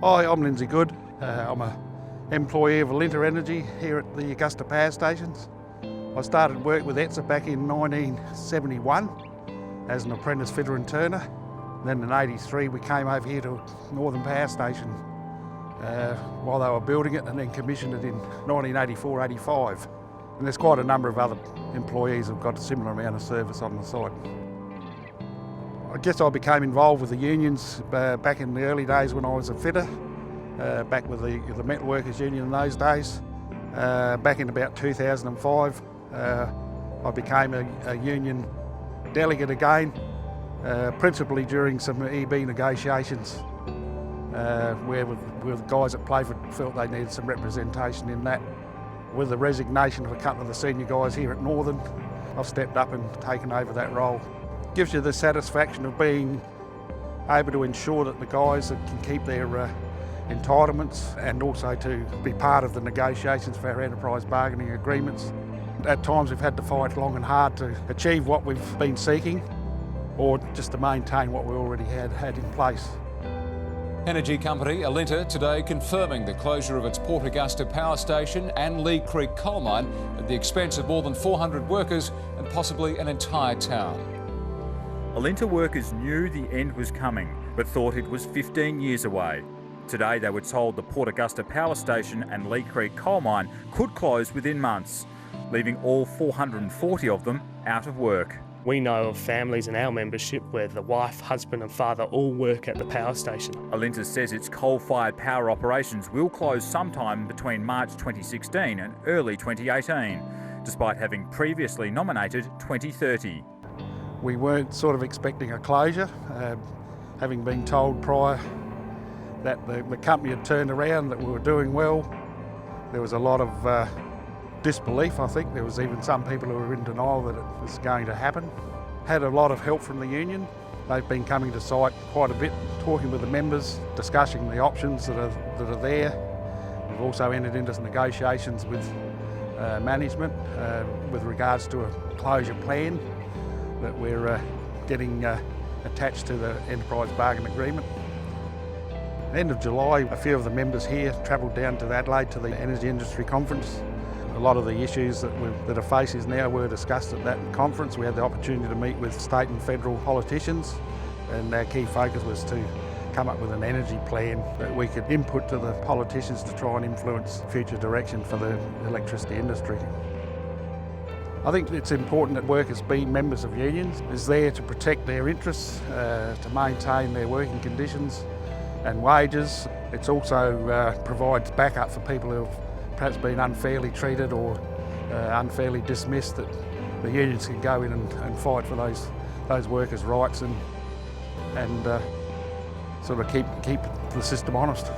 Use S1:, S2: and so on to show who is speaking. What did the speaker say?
S1: Hi, I'm Lindsay Good. I'm an employee of Alinta Energy here at the Augusta Power Stations. I started work with ETSA back in 1971 as an apprentice fitter and turner. Then in '83 we came over here to Northern Power Station while they were building it, and then commissioned it in 1984-85. And there's quite a number of other employees who've got a similar amount of service on the site. I guess I became involved with the unions back in the early days when I was a fitter, back with the Metal Workers Union in those days. Back in about 2005, I became a union delegate again, principally during some EB negotiations, where the guys at Playford felt they needed some representation in that. With the resignation of a couple of the senior guys here at Northern, I've stepped up and taken over that role. Gives you the satisfaction of being able to ensure that the guys that can keep their entitlements, and also to be part of the negotiations for our enterprise bargaining agreements. At times we've had to fight long and hard to achieve what we've been seeking, or just to maintain what we already had in place.
S2: Energy company Alinta today confirming the closure of its Port Augusta power station and Lee Creek coal mine at the expense of more than 400 workers and possibly an entire town.
S3: Alinta workers knew the end was coming, but thought it was 15 years away. Today they were told the Port Augusta power station and Lee Creek coal mine could close within months, leaving all 440 of them out of work.
S4: We know of families in our membership where the wife, husband and father all work at the power station.
S3: Alinta says its coal-fired power operations will close sometime between March 2016 and early 2018, despite having previously nominated 2030.
S1: We weren't sort of expecting a closure, having been told prior that the company had turned around, that we were doing well. There was a lot of disbelief, I think. There was even some people who were in denial that it was going to happen. Had a lot of help from the union. They've been coming to site quite a bit, talking with the members, discussing the options that are there. We've also entered into negotiations with management with regards to a closure plan that we're getting attached to the enterprise bargain agreement. End of July, a few of the members here travelled down to Adelaide to the Energy Industry Conference. A lot of the issues that are faces now were discussed at that conference. We had the opportunity to meet with state and federal politicians, and our key focus was to come up with an energy plan that we could input to the politicians to try and influence future direction for the electricity industry. I think it's important that workers be members of unions. Is there to protect their interests, to maintain their working conditions and wages. It also provides backup for people who have perhaps been unfairly treated or unfairly dismissed, that the unions can go in and fight for those workers' rights and sort of keep the system honest.